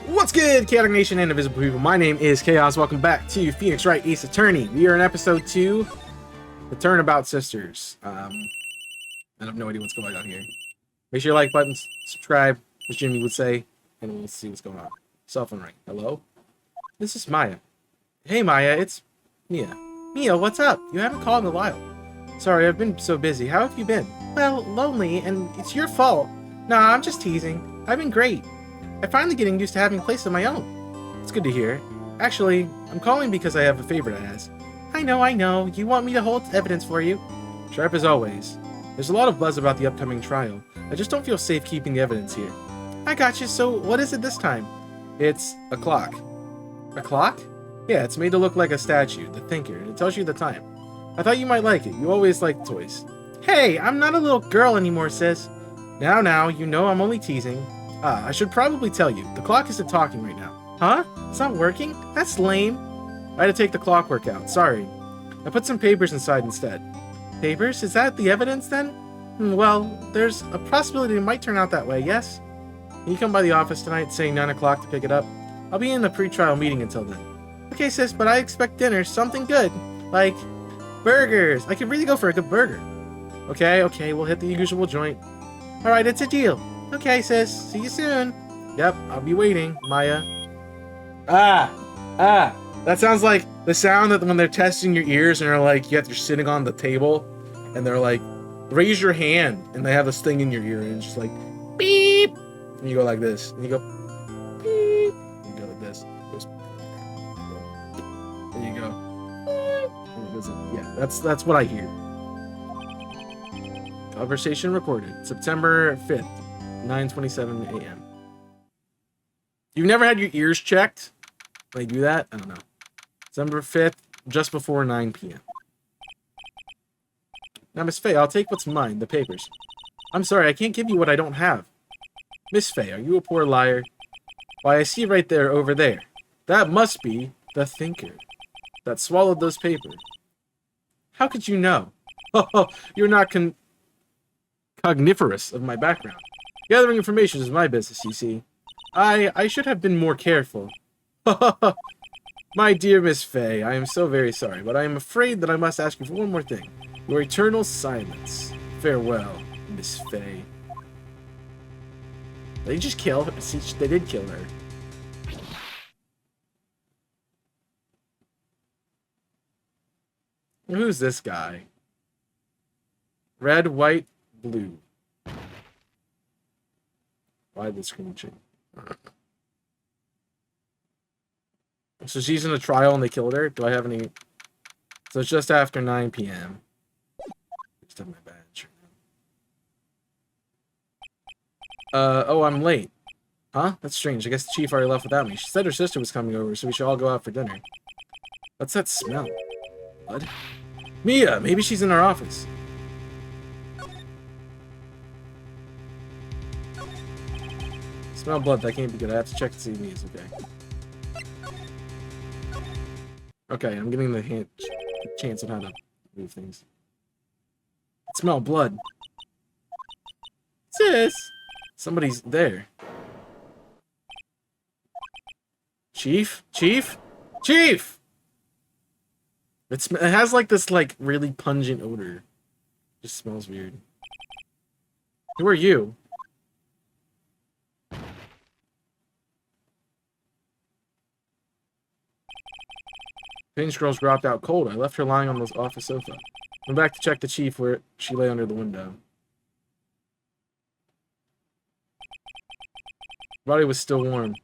What's good, Chaotic Nation and Invisible People? My name is Chaos. Welcome back to Phoenix Wright Ace Attorney. We are in episode 2, The Turnabout Sisters. I have no idea what's going on here. Make sure you like button, subscribe, as Jimmy would say, and we'll see what's going on. Cell phone ring. Hello? This is Maya. Hey Maya, it's Mia. Mia, what's up? You haven't called in a while. Sorry, I've been so busy. How have you been? Well, lonely, and it's your fault. Nah, I'm just teasing. I've been great. I'm finally getting used to having a place of my own. It's good to hear. Actually, I'm calling because I have a favor to ask. I know. You want me to hold evidence for you? Sharp as always. There's a lot of buzz about the upcoming trial. I just don't feel safe keeping the evidence here. I got you, so what is it this time? It's a clock. A clock? Yeah, it's made to look like a statue, the thinker, and it tells you the time. I thought you might like it. You always liked toys. Hey, I'm not a little girl anymore, sis. Now, you know I'm only teasing. I should probably tell you, the clock isn't talking right now. Huh? It's not working? That's lame. I had to take the clockwork out, sorry. I put some papers inside instead. Papers? Is that the evidence then? Well, there's a possibility it might turn out that way, yes? Can you come by the office tonight saying 9 o'clock to pick it up? I'll be in the pre-trial meeting until then. Okay, sis, but I expect dinner, something good. Like, burgers. I could really go for a good burger. Okay, we'll hit the usual joint. Alright, it's a deal. Okay, sis. See you soon. Yep, I'll be waiting, Maya. That sounds like the sound that when they're testing your ears and they're like, you're sitting on the table and they're like, raise your hand, and they have this thing in your ear and it's just like, beep, and you go like this, and you go, beep, and you go like this, and you go, and it goes, yeah, that's what I hear. Conversation recorded, September 5th. 9:27 a.m. You've never had your ears checked? They do that? I don't know. December 5th, just before 9 p.m. Now, Miss Faye, I'll take what's mine, the papers. I'm sorry, I can't give you what I don't have. Miss Faye, are you a poor liar? Why, I see right there, over there. That must be the thinker that swallowed those papers. How could you know? You're not cogniferous of my background. Gathering information is my business, you see. I should have been more careful. My dear Miss Faye, I am so very sorry, but I am afraid that I must ask you for one more thing. Your eternal silence. Farewell, Miss Faye. They just kill her. See, they did kill her. Who's this guy? Red, white, blue. Why the screen change? So she's in a trial and they killed her? Do I have any... So it's just after 9 p.m. Just have my badge. Oh, I'm late. Huh? That's strange. I guess the chief already left without me. She said her sister was coming over, so we should all go out for dinner. What's that smell? Blood? Mia! Maybe she's in our office. Smell blood, that can't be good. I have to check to see if Mia's okay. Okay, I'm getting the chance of how to move things. Smell blood. Sis! Somebody's there. Chief? Chief? Chief! It has like this like really pungent odor. Just smells weird. Who are you? Page girl's dropped out cold. I left her lying on the office sofa. Went back to check the chief where she lay under the window. Her body was still warm. I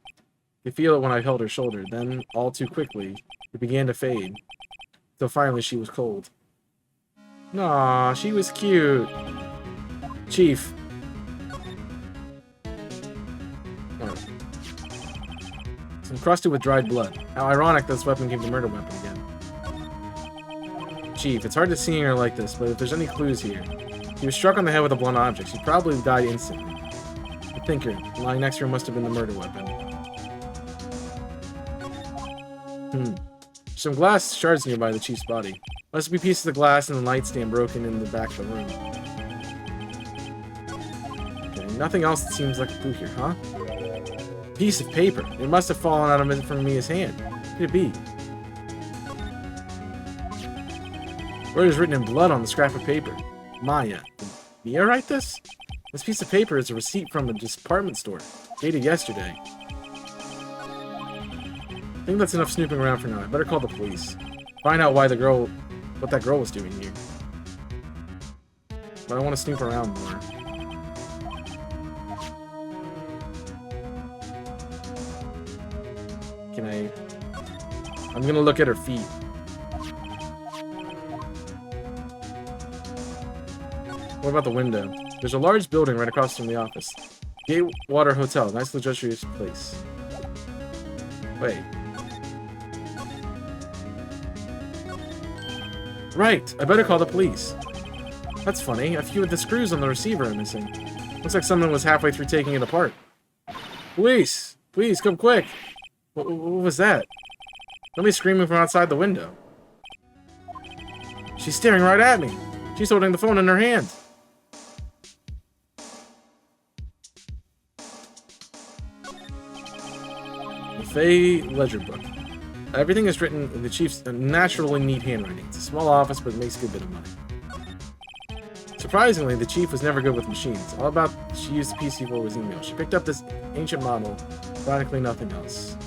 could feel it when I held her shoulder. Then, all too quickly, it began to fade. Till finally she was cold. Aw, she was cute. Chief. Oh. It's encrusted with dried blood. How ironic this weapon became the murder weapon again. Chief, it's hard to see her like this, but if there's any clues here. He was struck on the head with a blunt object. She probably died instantly. The thinker, lying next to her, must have been the murder weapon. Some glass shards nearby the chief's body. Must be pieces of glass and the nightstand broken in the back of the room. Okay, nothing else that seems like a clue here, huh? piece of paper. It must have fallen out of from Mia's hand. What could it be? Word is written in blood on the scrap of paper. Maya. Did Mia write this? This piece of paper is a receipt from a department store, dated yesterday. I think that's enough snooping around for now. I better call the police. Find out what that girl was doing here. But I want to snoop around more. Can I... I'm gonna look at her feet. What about the window? There's a large building right across from the office. Gatewater Hotel. Nice luxurious place. Wait. Right! I better call the police. That's funny. A few of the screws on the receiver are missing. Looks like someone was halfway through taking it apart. Police! Please, come quick! What was that? Somebody's screaming from outside the window. She's staring right at me. She's holding the phone in her hand. Fay ledger book. Everything is written in the chief's naturally neat handwriting. It's a small office, but it makes a good bit of money. Surprisingly, the chief was never good with machines. All about she used the PC for was email. She picked up this ancient model, practically nothing else.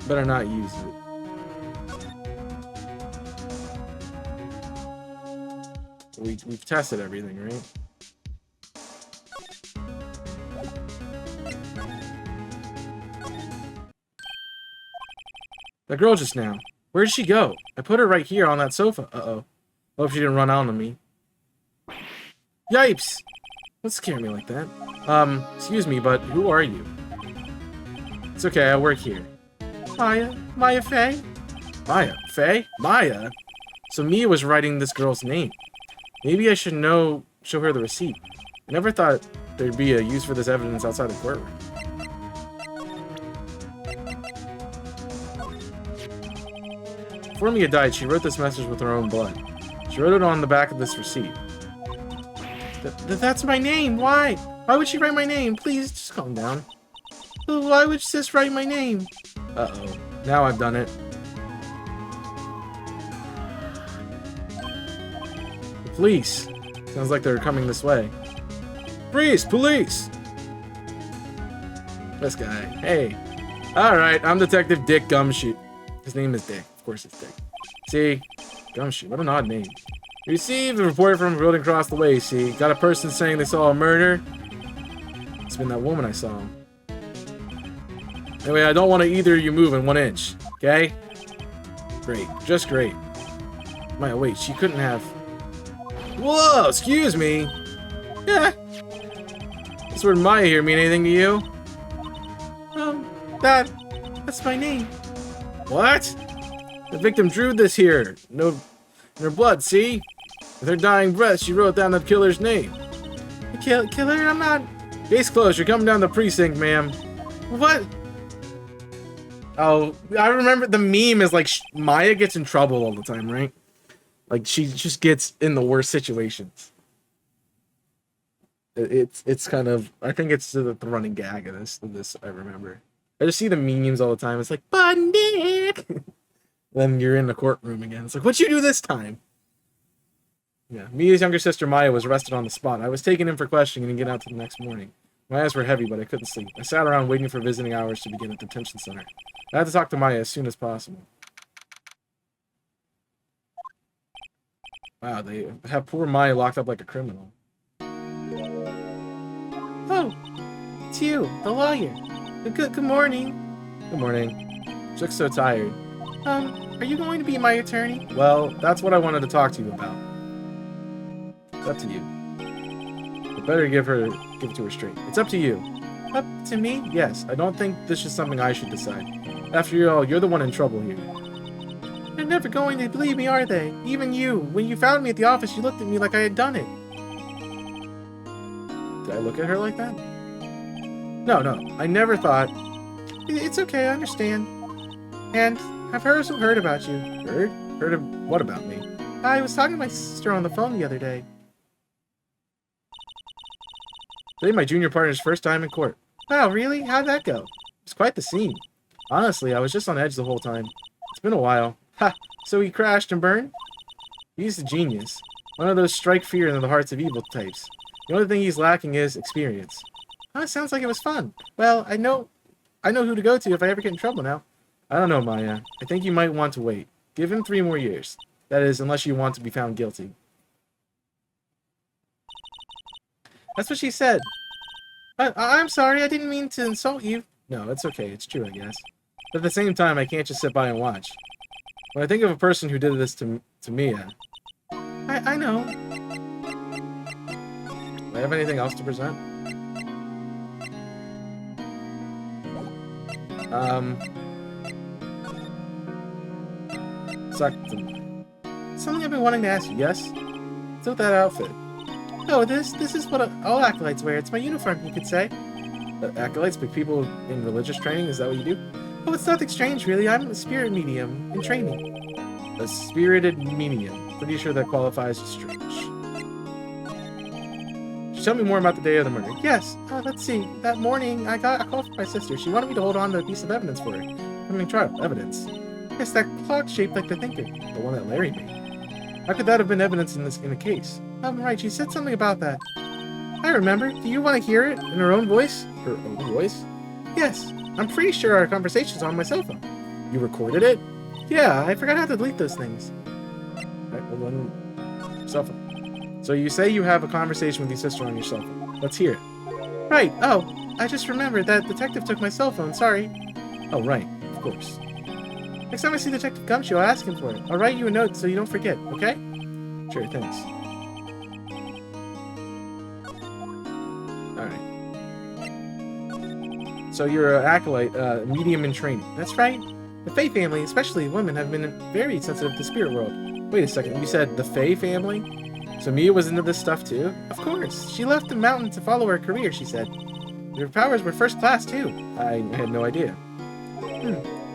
Better not use it. We've tested everything, right? That girl just now. Where did she go? I put her right here on that sofa. Uh-oh. Hope she didn't run out on me. Yipes! Don't scare me like that. Excuse me, but who are you? It's okay, I work here. Maya? Maya Fay? Maya? Fay? Maya? So Mia was writing this girl's name. Maybe I should show her the receipt. I never thought there'd be a use for this evidence outside the courtroom. Before Mia died, she wrote this message with her own blood. She wrote it on the back of this receipt. That's my name! Why? Why would she write my name? Please, just calm down. Why would sis write my name? Uh-oh. Now I've done it. The police. Sounds like they're coming this way. Freeze! Police! This guy. Hey. Alright, I'm Detective Dick Gumshoe. His name is Dick. Of course it's Dick. See? Gumshoe. What an odd name. Received a report from a building across the way, see? Got a person saying they saw a murder. It's been that woman I saw. Anyway, I don't want to either of you move in 1 inch. Okay? Great. Just great. Maya, wait. She couldn't have... Whoa! Excuse me! Yeah. This word Maya here mean anything to you? That's my name. What? The victim drew this here. No, in her blood, see? With her dying breath, she wrote down the killer's name. The killer? I'm not... Case closed. You're coming down the precinct, ma'am. What? Oh, I remember the meme is like Maya gets in trouble all the time, right? Like she just gets in the worst situations. It's kind of... I think it's the running gag of this. I remember. I just see the memes all the time. It's like, Nick. Then you're in the courtroom again. It's like, what'd you do this time? Yeah, Mia's younger sister Maya was arrested on the spot. I was taken in for questioning and get out to the next morning. My eyes were heavy, but I couldn't sleep. I sat around waiting for visiting hours to begin at the detention center. I had to talk to Maya as soon as possible. Wow, they have poor Maya locked up like a criminal. Oh, it's you, the lawyer. Good morning. Good morning. She looks so tired. Are you going to be my attorney? Well, that's what I wanted to talk to you about. It's up to you. I better give it to her straight. It's up to you. Up to me? Yes. I don't think this is something I should decide. After all, you're the one in trouble here. They're never going to believe me, are they? Even you. When you found me at the office, you looked at me like I had done it. Did I look at her like that? No. I never thought. It's okay, I understand. And I've also heard about you. Heard? Heard of what about me? I was talking to my sister on the phone the other day. Today, my junior partner's first time in court. Wow, really? How'd that go? It's quite the scene. Honestly, I was just on edge the whole time. It's been a while. Ha! So he crashed and burned? He's a genius. One of those strike fear into the hearts of evil types. The only thing he's lacking is experience. Oh, it sounds like it was fun. Well, I know who to go to if I ever get in trouble now. I don't know, Maya. I think you might want to wait. Give him 3 more years. That is, unless you want to be found guilty. That's what she said. I'm sorry, I didn't mean to insult you. No, it's okay, it's true, I guess. But at the same time, I can't just sit by and watch. When I think of a person who did this to Mia... I know. Do I have anything else to present? Something I've been wanting to ask you, yes? What's with that outfit? Oh, this is what all acolytes wear. It's my uniform, you could say. Acolytes, big people in religious training, is that what you do? Oh, it's nothing strange, really. I'm a spirit medium in training. A spirited medium. Pretty sure that qualifies as strange. Tell me more about the day of the murder. Yes, let's see. That morning, I got a call from my sister. She wanted me to hold on to a piece of evidence for her. Coming trial. Evidence. Yes, that clock shaped like the thinker. The one that Larry made. How could that have been evidence in a case? Right, she said something about that. I remember. Do you want to hear it in her own voice? Her own voice? Yes. I'm pretty sure our conversation's on my cell phone. You recorded it? Yeah, I forgot how to delete those things. Right, well then... Cell phone. So you say you have a conversation with your sister on your cell phone. Let's hear it. Right. Oh, I just remembered that detective took my cell phone. Sorry. Oh, right. Of course. Next time I see Detective Gumshoe, I'll ask him for it. I'll write you a note so you don't forget, okay? Sure, thanks. Alright. So you're an acolyte, medium in training. That's right. The Fae family, especially women, have been very sensitive to the spirit world. Wait a second, you said the Fae family? So Mia was into this stuff too? Of course. She left the mountain to follow her career, she said. Her powers were first class too. I had no idea.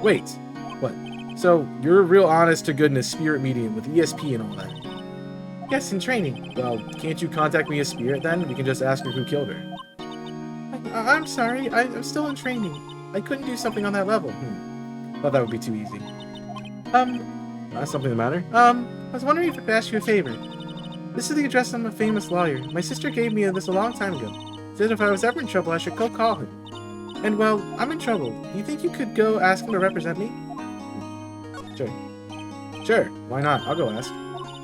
Wait. What? So, you're a real honest-to-goodness spirit medium with ESP and all that? Yes, in training. Well, can't you contact me as spirit then? We can just ask her who killed her. I'm sorry. I'm still in training. I couldn't do something on that level. Thought that would be too easy. Something the matter? I was wondering if I could ask you a favor. This is the address of a famous lawyer. My sister gave me this a long time ago. Said if I was ever in trouble, I should go call him. And, well, I'm in trouble. Do you think you could go ask him to represent me? Sure. Why not? I'll go ask.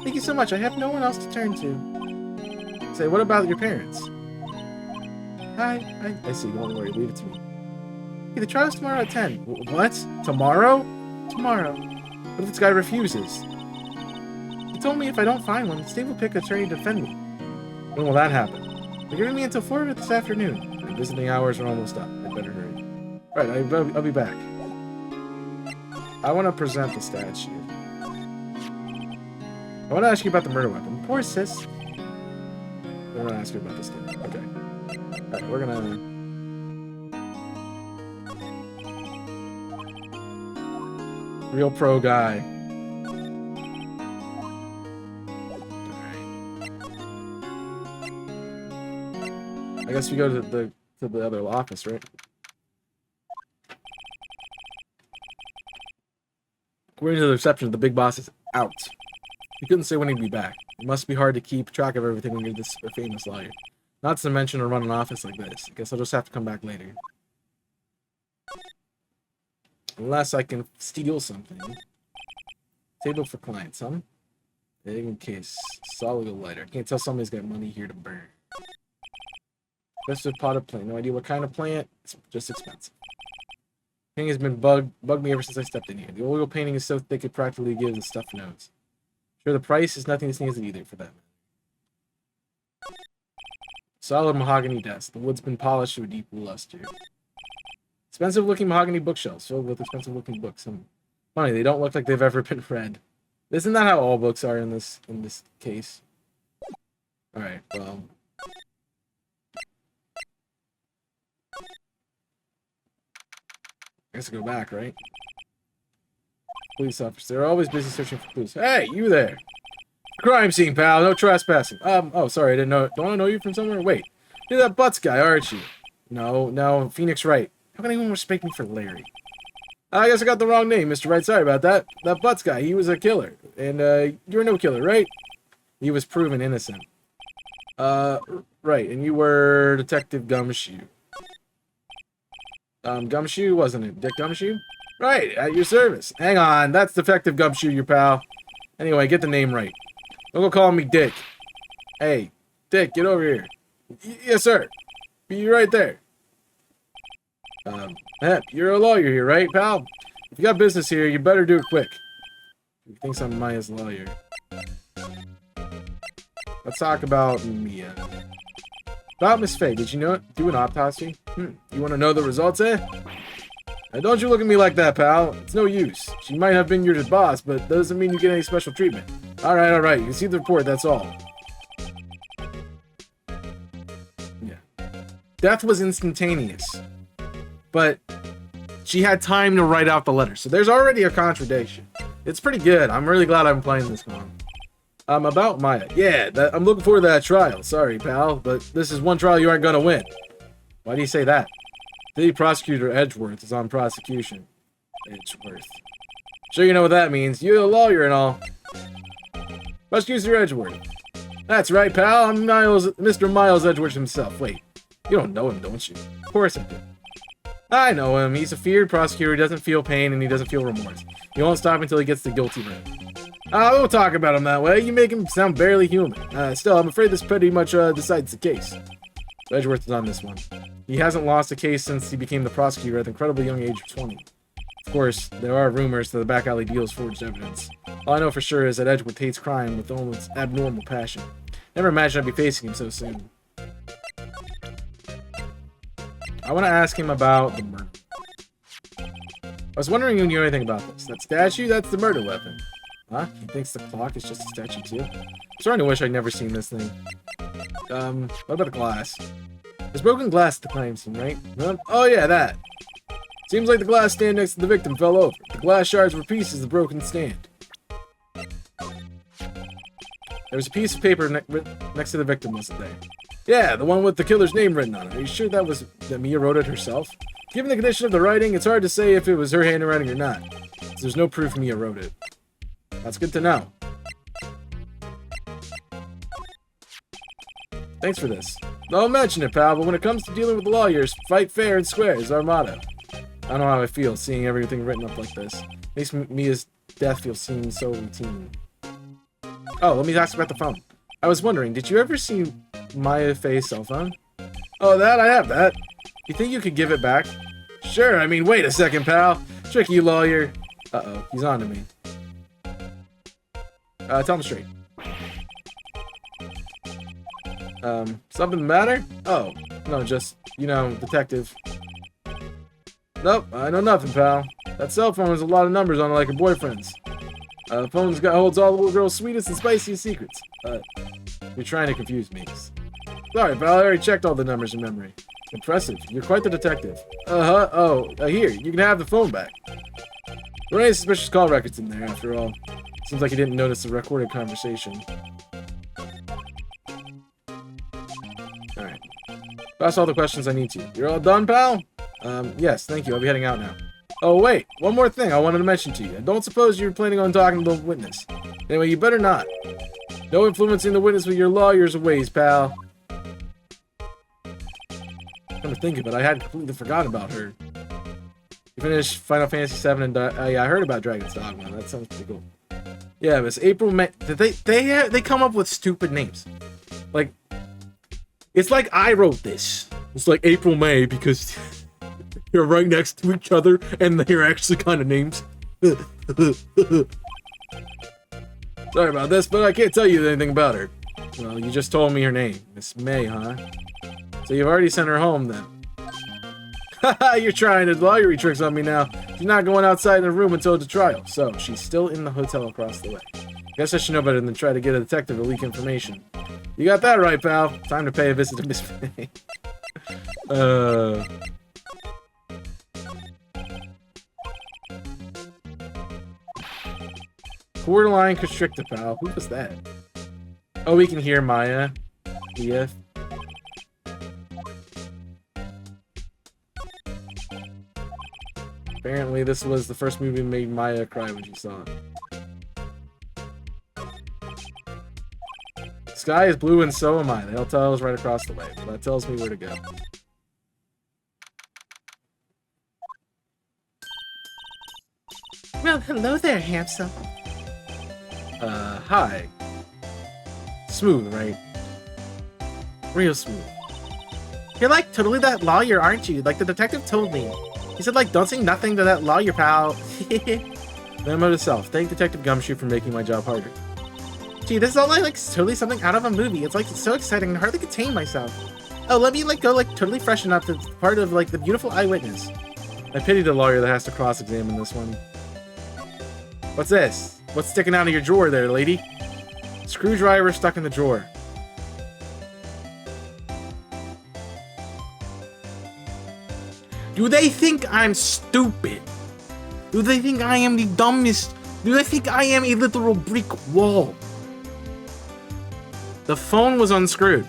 Thank you so much. I have no one else to turn to. Say, what about your parents? I see. Don't worry. Leave it to me. Hey, the trial's tomorrow at 10. What? Tomorrow? Tomorrow. What if this guy refuses? He told me if I don't find one, Steve will pick an attorney to defend me. When will that happen? They're giving me until 4 this afternoon. My visiting hours are almost up. I better hurry. Alright, I'll be back. I want to present the statue. I want to ask you about the murder weapon. Poor sis. I want to ask you about this thing. Okay. Alright, we're gonna... Real pro guy. I guess we go to the other office, right? According to the reception, the big boss is out. He couldn't say when he'd be back. It must be hard to keep track of everything when you're this famous lawyer. Not to mention to run an office like this. I guess I'll just have to come back later. Unless I can steal something. Table for clients, huh? In case. Solid lighter. Can't tell somebody's got money here to burn. Expensive potted plant. No idea what kind of plant. It's just expensive. Painting has been bugged me ever since I stepped in here. The oil painting is so thick it practically gives the stuff nose. Sure, the price is nothing to sneeze at either for that. Solid mahogany desk. The wood's been polished to a deep luster. Expensive looking mahogany bookshelves filled with expensive looking books. Funny, they don't look like they've ever been read. Isn't that how all books are in this case? Alright, well. I guess I go back, right? Police officer. They're always busy searching for clues. Hey, you there! Crime scene, pal. No trespassing. Oh, sorry, I didn't know. Don't I know you from somewhere? Wait. You're that Butts guy, aren't you? No, Phoenix Wright. How can anyone respect me for Larry? I guess I got the wrong name, Mr. Wright. Sorry about that. That Butts guy, he was a killer. And, you were no killer, right? He was proven innocent. Right, and you were Detective Gumshoe. Gumshoe, wasn't it? Dick Gumshoe? Right, at your service. Hang on, that's Detective Gumshoe, your pal. Anyway, get the name right. Don't go calling me Dick. Hey, Dick, get over here. Yes, sir. Be right there. You're a lawyer here, right, pal? If you got business here, you better do it quick. He thinks I'm Maya's lawyer. Let's talk about Mia. About Miss Faye, did you do an autopsy? You want to know the results, eh? Now, don't you look at me like that, pal. It's no use. She might have been your boss, but that doesn't mean you get any special treatment. Alright. You can see the report, that's all. Yeah. Death was instantaneous. But she had time to write out the letter. So there's already a contradiction. It's pretty good. I'm really glad I'm playing this one. About Maya. Yeah, I'm looking forward to that trial. Sorry, pal, but this is one trial you aren't gonna win. Why do you say that? The prosecutor Edgeworth is on prosecution. Edgeworth. Sure you know what that means. You're a lawyer and all. Prosecutor Edgeworth. That's right, pal. I'm Mr. Miles Edgeworth himself. Wait, you don't know him, don't you? Of course I do. I know him. He's a feared prosecutor. He doesn't feel pain and he doesn't feel remorse. He won't stop until he gets the guilty verdict. Don't talk about him that way. You make him sound barely human. Still, I'm afraid this pretty much decides the case. Edgeworth is on this one. He hasn't lost a case since he became the prosecutor at the incredibly young age of 20. Of course, there are rumors that the back alley deals forged evidence. All I know for sure is that Edgeworth hates crime with almost abnormal passion. Never imagined I'd be facing him so soon. I want to ask him about the murder. I was wondering if you knew anything about this. That statue? That's the murder weapon. Huh? He thinks the clock is just a statue too? I'm starting to wish I'd never seen this thing. What about the glass? There's broken glass at the crime scene, right? Oh yeah, that. Seems like the glass stand next to the victim fell over. The glass shards were pieces of the broken stand. There was a piece of paper next to the victim, wasn't there? Yeah, the one with the killer's name written on it. Are you sure that Mia wrote it herself? Given the condition of the writing, it's hard to say if it was her handwriting or not. There's no proof Mia wrote it. That's good to know. Thanks for this. Don't mention it, pal, but when it comes to dealing with the lawyers, fight fair and square is our motto. I don't know how I feel seeing everything written up like this. Makes Mia's death feel so routine. Oh, let me ask about the phone. I was wondering, did you ever see Maya Faye's cell phone? Oh, I have that. You think you could give it back? Sure, I mean, wait a second, pal. Tricky lawyer. Uh-oh, he's on to me. Tell him straight. Something the matter? Oh, no, just, detective. Nope, I know nothing, pal. That cell phone has a lot of numbers on it like a boyfriend's. The phone's holds all the little girl's sweetest and spiciest secrets. You're trying to confuse me. Sorry, pal, I already checked all the numbers in memory. Impressive. You're quite the detective. Here, you can have the phone back. There were any suspicious call records in there, after all. Seems like you didn't notice the recorded conversation. Alright. That's all the questions I need to. You're all done, pal? Yes, thank you. I'll be heading out now. Oh, wait. One more thing I wanted to mention to you. I don't suppose you're planning on talking to the witness. Anyway, you better not. No influencing the witness with your lawyer's ways, pal. Come to think of it, I had completely forgotten about her. You finished Final Fantasy VII and yeah, I heard about Dragon's Dogma. That sounds pretty cool. Yeah, but it's April May. They come up with stupid names. Like, it's like I wrote this. It's like April May because you're right next to each other and they're actually kind of names. Sorry about this, but I can't tell you anything about her. Well, you just told me her name. Miss May, huh? So you've already sent her home then. Haha, you're trying to lawyery tricks on me now. She's not going outside in the room until the trial. So, she's still in the hotel across the way. Guess I should know better than try to get a detective to leak information. You got that right, pal. Time to pay a visit to Miss May. Borderline constrictor, pal. Who was that? Oh, we can hear Maya. Leah. Apparently, this was the first movie that made Maya cry when she saw it. The sky is blue and so am I. The hotel is right across the way. Well, that tells me where to go. Well, hello there, handsome. Hi. Smooth, right? Real smooth. You're like totally that lawyer, aren't you? Like the detective told me. He said like, don't say nothing to that lawyer, pal. Memo to self. Thank Detective Gumshoe for making my job harder. Gee, this is all like totally something out of a movie. It's like so exciting and hardly contain myself. Oh, let me like go like totally freshen up. That's part of like the beautiful eyewitness. I pity the lawyer that has to cross-examine this one. What's this? What's sticking out of your drawer there, lady? Screwdriver stuck in the drawer. Do they think I'm stupid? Do they think I am the dumbest? Do they think I am a literal brick wall? The phone was unscrewed.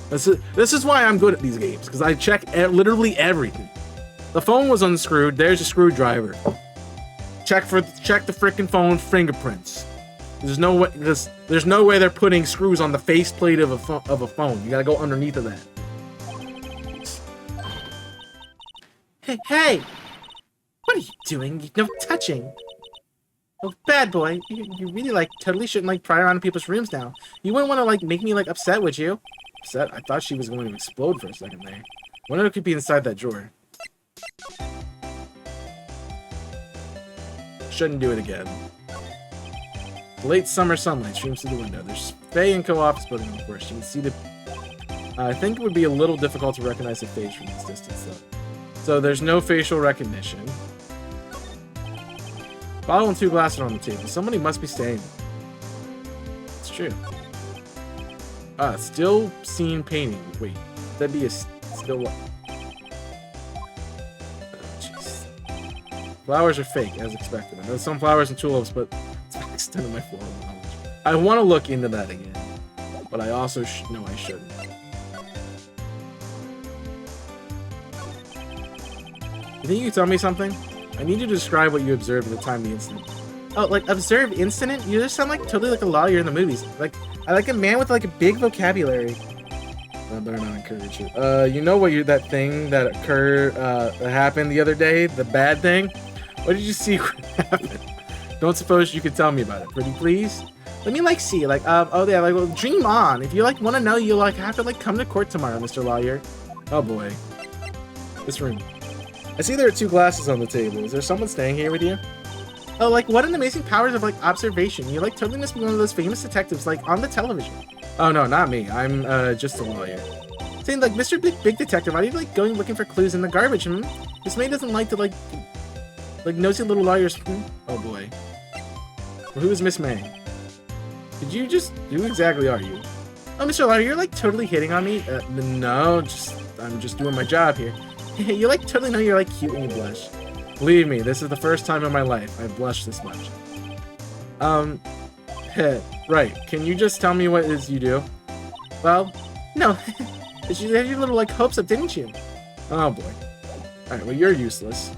This is why I'm good at these games, because I check literally everything. The phone was unscrewed. There's a screwdriver. Check the freaking phone fingerprints. There's no way they're putting screws on the faceplate of a phone. You gotta go underneath of that. Hey! What are you doing? No touching. Oh, bad boy. You really like totally shouldn't like pry around in people's rooms now. You wouldn't want to like make me like upset, would you? Upset? I thought she was going to explode for a second there. Wonder what could be inside that drawer. Shouldn't do it again. Late summer sunlight streams through the window. There's Faye and co-office building, of course. You can see the... I think it would be a little difficult to recognize the face from this distance, though. So there's no facial recognition. Bottle and 2 glasses on the table. Somebody must be staying. It's true. Still seen painting. Wait, that'd be a still what? Jeez. Flowers are fake, as expected. I know some flowers and tulips, but it's the extent of my floral knowledge. I want to look into that again, but I also know I shouldn't. You think you can tell me something? I need you to describe what you observed at the time of the incident. Oh, like observe incident? You just sound like totally like a lawyer in the movies. Like I like a man with like a big vocabulary. I better not encourage you. You know what that thing that occurred that happened the other day? The bad thing? What did you see happen? Don't suppose you could tell me about it, pretty please? Let me like see, like oh yeah, like well, dream on. If you like want to know, you like have to like come to court tomorrow, Mr. Lawyer. Oh boy. This room. I see there are 2 glasses on the table. Is there someone staying here with you? Oh, like what an amazing powers of like observation. You like totally must be one of those famous detectives like on the television. Oh no, not me. I'm just a lawyer. Saying like Mr. Big Detective, why are you like going looking for clues in the garbage? This man doesn't like to like nosy little lawyers. Oh boy. Well, who is Miss May? Did you just who exactly are you? Oh, Mr. Lawyer, you're like totally hitting on me. No, I'm just doing my job here. You like totally know you're like cute when you blush. Believe me, this is the first time in my life I've blushed this much. Right. Can you just tell me what it is you do? Well, no. You had your little like hopes up, didn't you? Oh boy. Alright, well you're useless.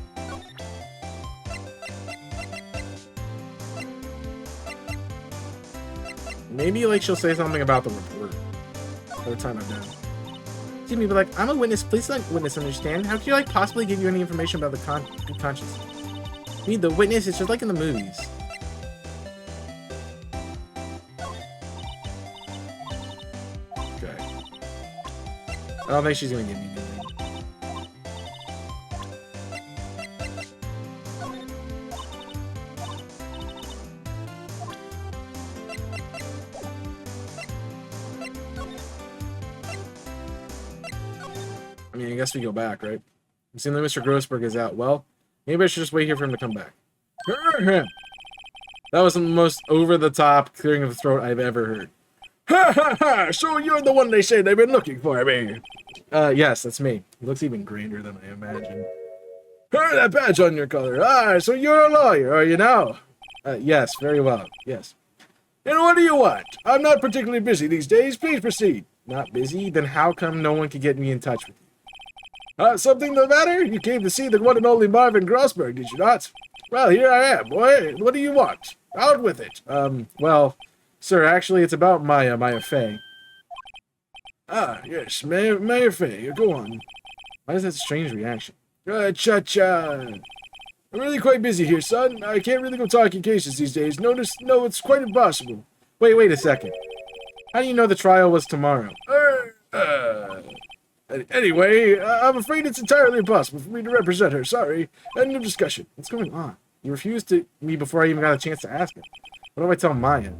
Maybe like she'll say something about the report by the time I'm done. Jimmy, but like, I'm a witness. Please let witness understand. How could you like possibly give you any information about the conscience? I mean, the witness is just like in the movies. Okay. I don't think she's gonna give me anything. I mean, I guess we go back, right? I'm seeing that Mr. Grossberg is out. Well, maybe I should just wait here for him to come back. That was the most over-the-top clearing of the throat I've ever heard. Ha ha ha! So you're the one they say they've been looking for, me. Yes, that's me. He looks even grander than I imagined. That badge on your collar. Ah, so you're a lawyer, are you now? Yes, very well. Yes. And what do you want? I'm not particularly busy these days. Please proceed. Not busy? Then how come no one could get me in touch with you? Something the matter? You came to see the one and only Marvin Grossberg, did you not? Well, here I am, boy. What do you want? Out with it. Well, sir, actually, it's about Maya Fey. Ah, yes, Maya Fey. Go on. Why is that a strange reaction? Cha-cha. I'm really quite busy here, son. I can't really go talking cases these days. No, it's quite impossible. Wait a second. How do you know the trial was tomorrow? Anyway, I'm afraid it's entirely impossible for me to represent her. Sorry. End of discussion. What's going on? You refused me before I even got a chance to ask him. What do I tell Maya?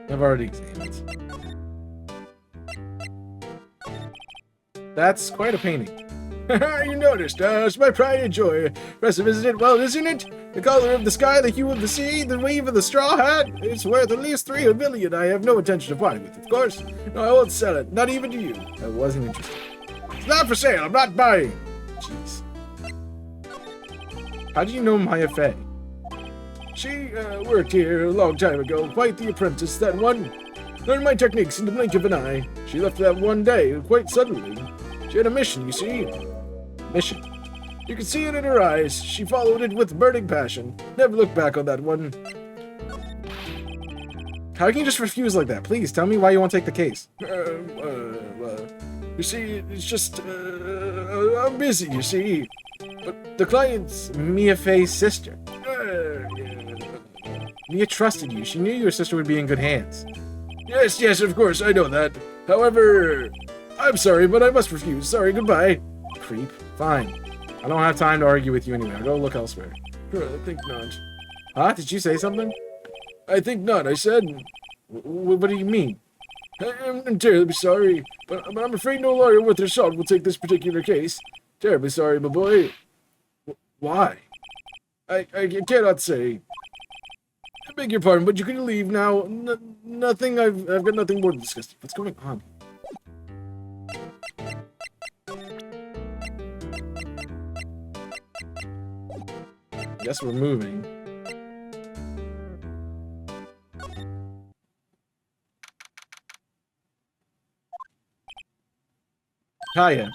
I've already examined. That's quite a painting. You noticed, it's my pride and joy. Impressive, isn't it? Well, isn't it? The color of the sky, the hue of the sea, the wave of the straw hat. It's worth at least 3 million. I have no intention of buying it, of course. No, I won't sell it. Not even to you. I wasn't interested. It's not for sale. I'm not buying. Jeez. How do you know Maya Fey? She worked here a long time ago. Quite the apprentice, that one. Learned my techniques in the blink of an eye. She left that one day, quite suddenly. She had a mission, you see. Mission. You could see it in her eyes. She followed it with burning passion. Never looked back on that one. How can you just refuse like that? Please, tell me why you won't take the case. You see, it's just, I'm busy, you see. But the client's Mia Fey's sister. Mia trusted you. She knew your sister would be in good hands. Yes, of course, I know that. However, I'm sorry, but I must refuse. Sorry, goodbye. Creep. Fine. I don't have time to argue with you anyway. I'll go look elsewhere. I think not. Huh? Did you say something? I think not, I said. What do you mean? I'm terribly sorry, but I'm afraid no lawyer worth their salt will take this particular case. Terribly sorry, my boy. Why? I cannot say. I beg your pardon, but you can leave now. Nothing. I've got nothing more to discuss. What's going on? Guess we're moving. Hiya.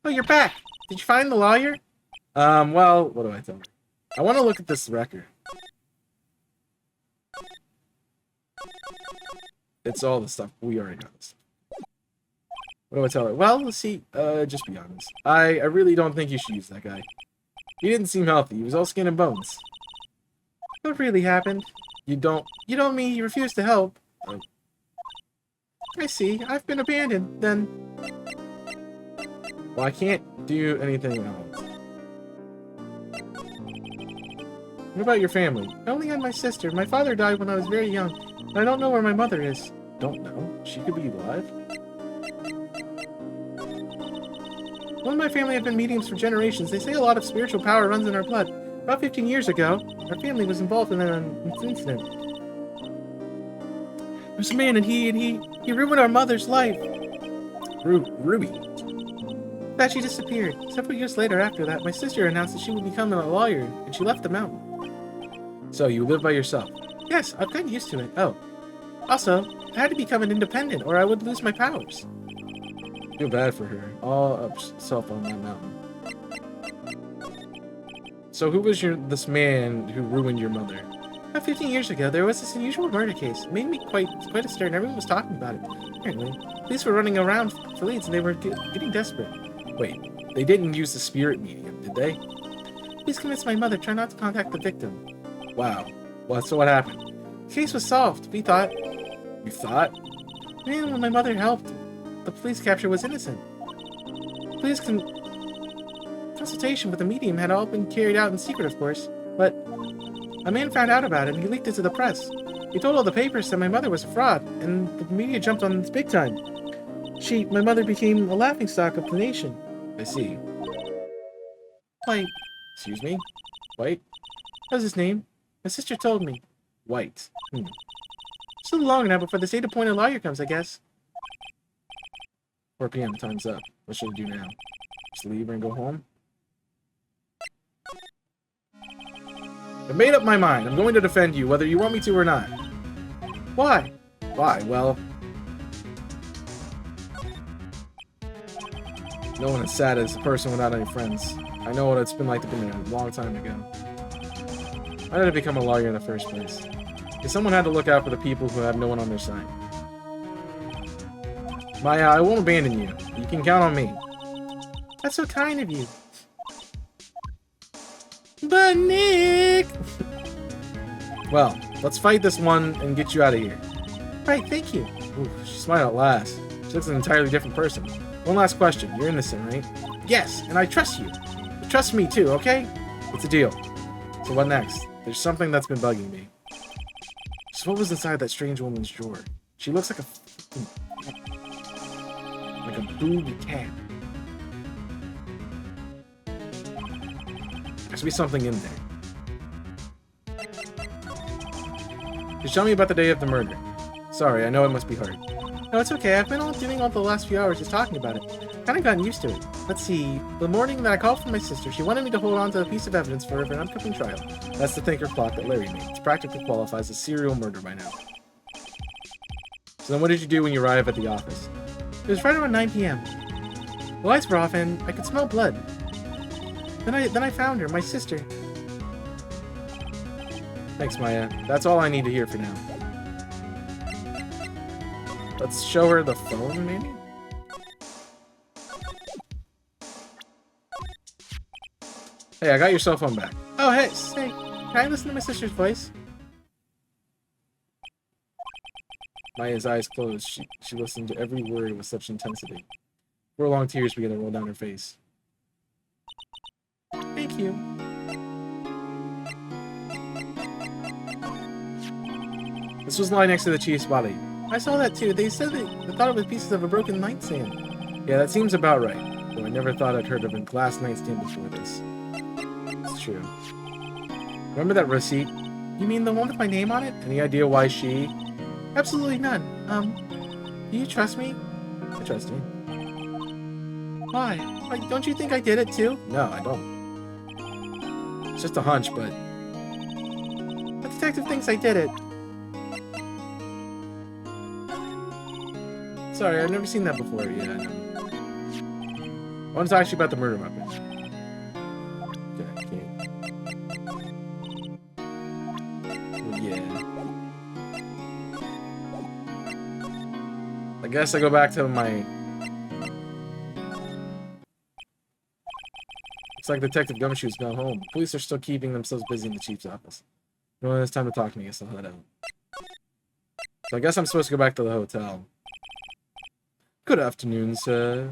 Oh, you're back. Did you find the lawyer? Well, what do I tell her? I want to look at this record. It's all the stuff. We already got this. What do I tell her? Well, let's see. Just be honest. I really don't think you should use that guy. He didn't seem healthy. He was all skin and bones. What really happened? You don't mean you refused to help? Oh. I see. I've been abandoned, then. Well, I can't do anything else. What about your family? I only had my sister. My father died when I was very young. And I don't know where my mother is. Don't know. She could be alive. One of my family have been mediums for generations. They say a lot of spiritual power runs in our blood. About 15 years ago, our family was involved in an incident. There's a man, and he ruined our mother's life. Ruby. That she disappeared. Several years later after that, my sister announced that she would become a lawyer, and she left the mountain. So, you live by yourself? Yes, I've gotten used to it. Oh. Also, I had to become an independent, or I would lose my powers. Feel bad for her. All up self on that mountain. So who was this man who ruined your mother? About 15 years ago, there was this unusual murder case. It made me quite a stir, and everyone was talking about it. Apparently, police were running around for leads, and they were getting desperate. Wait, they didn't use the spirit medium, did they? Please convince my mother, try not to contact the victim. Wow. So what happened? The case was solved, we thought. You thought? And when my mother helped, the police capture was innocent. Police consultation with the medium had all been carried out in secret, of course, but a man found out about it and he leaked it to the press. He told all the papers that my mother was a fraud, and the media jumped on this big time. My mother became a laughingstock of the nation. I see. White. Excuse me? White? That was his name. My sister told me. White. Still long now before the state-appointed lawyer comes, I guess. 4 p.m. Time's up. What should I do now? Just leave her and go home? I made up my mind. I'm going to defend you, whether you want me to or not. Why? Why? Well, No one is sad as a person without any friends. I know what it's been like to be there a long time ago. Why did I become a lawyer in the first place? Because someone had to look out for the people who have no one on their side. Maya, I won't abandon you. You can count on me. That's so kind of you. But Nick! Well, let's fight this one and get you out of here. Right, thank you. Ooh, she smiled at last. She looks an entirely different person. One last question. You're innocent, right? Yes, and I trust you. You trust me too, okay? It's a deal. So what next? There's something that's been bugging me. So what was inside that strange woman's drawer? She looks like a booby cat. There should be something in there. Just tell me about the day of the murder. Sorry, I know it must be hard. No, it's okay. I've been doing all the last few hours just talking about it. Kind of gotten used to it. Let's see. The morning that I called for my sister, she wanted me to hold on to a piece of evidence for her upcoming trial. That's the thinker plot that Larry made. It practically qualifies as serial murder by now. So then what did you do when you arrived at the office? It was right around 9 p.m. The lights were off and I could smell blood. Then I found her, my sister. Thanks, Maya. That's all I need to hear for now. Let's show her the phone, maybe? Hey, I got your cell phone back. Oh, hey, can I listen to my sister's voice? Maya's eyes closed. She listened to every word with such intensity. 4 long tears began to roll down her face. Thank you. This was lying next to the chief's body. I saw that too. They said they thought it was pieces of a broken nightstand. Yeah, that seems about right. Though I never thought I'd heard of a glass nightstand before this. It's true. Remember that receipt? You mean the one with my name on it? Any idea why she... Absolutely none. Do you trust me? I trust you. Why? Don't you think I did it too? No, I don't. It's just a hunch, but... The detective thinks I did it. Sorry, I've never seen that before. Yeah, I know. I want to talk to you about the murder weapon. Okay, I can't. Well, yeah. I guess I go back to my... Looks like Detective Gumshoe's gone home. Police are still keeping themselves busy in the chief's office. No one has time to talk to me. I guess I'll head out. So I guess I'm supposed to go back to the hotel. Good afternoon, sir.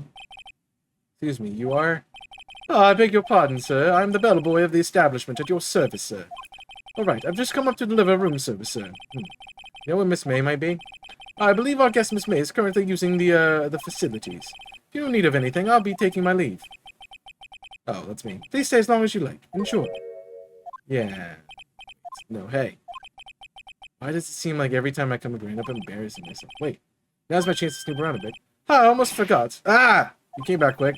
Excuse me, you are? Oh, I beg your pardon, sir. I'm the bellboy of the establishment at your service, sir. All right, I've just come up to deliver room service, sir. You know where Miss May might be? I believe our guest Miss May is currently using the facilities. If you don't need of anything, I'll be taking my leave. Oh, that's me. Please stay as long as you like. Enjoy. Yeah. No, hey. Why does it seem like every time I come here, I end up embarrassing myself? Wait, now's my chance to snoop around a bit. I almost forgot. Ah! You came back quick.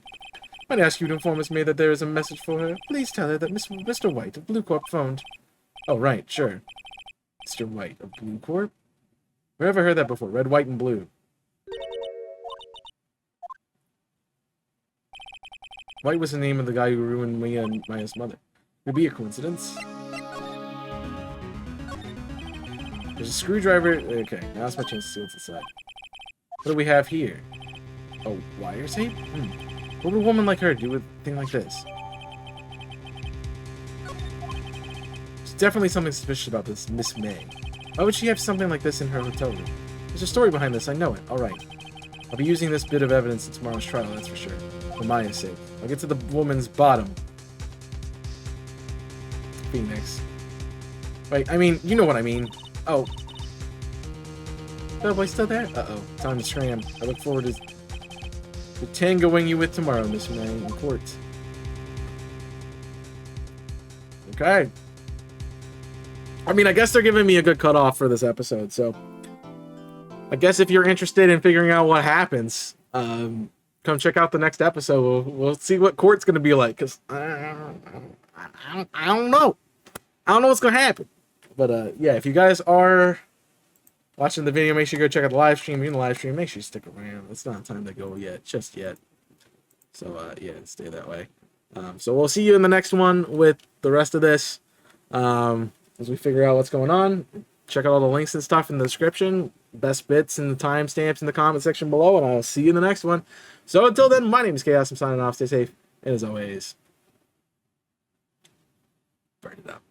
I'd ask you to inform Miss May that there is a message for her. Please tell her that Mr. White of Blue Corp phoned. Oh, right, sure. Mr. White of Blue Corp? Where have I heard that before? Red, white, and blue. White was the name of the guy who ruined Mia and Maya's mother. Could it be a coincidence? There's a screwdriver. Okay, now's my chance to see what's inside. What do we have here? A wire tape? What would a woman like her do with a thing like this? There's definitely something suspicious about this Miss May. Why would she have something like this in her hotel room? There's a story behind this, I know it. Alright. I'll be using this bit of evidence in tomorrow's trial, that's for sure. For Maya's sake. I'll get to the woman's bottom. Phoenix. Wait, I mean, you know what I mean. Oh. Bellboy still there? Uh-oh. Time to scram. I look forward to tangoing you with tomorrow, Miss May, in court. Okay. I mean, I guess they're giving me a good cutoff for this episode, so... I guess if you're interested in figuring out what happens, come check out the next episode. We'll see what court's going to be like, because I don't know. I don't know what's going to happen. But, yeah, if you guys are watching the video, make sure you go check out the live stream. If you're in the live stream, make sure you stick around. It's not time to go yet, just yet. So yeah, stay that way. So we'll see you in the next one with the rest of this. As we figure out what's going on, check out all the links and stuff in the description, best bits and the timestamps in the comment section below, and I'll see you in the next one. So until then, my name is Chaos. I'm signing off. Stay safe, and as always, burn it up.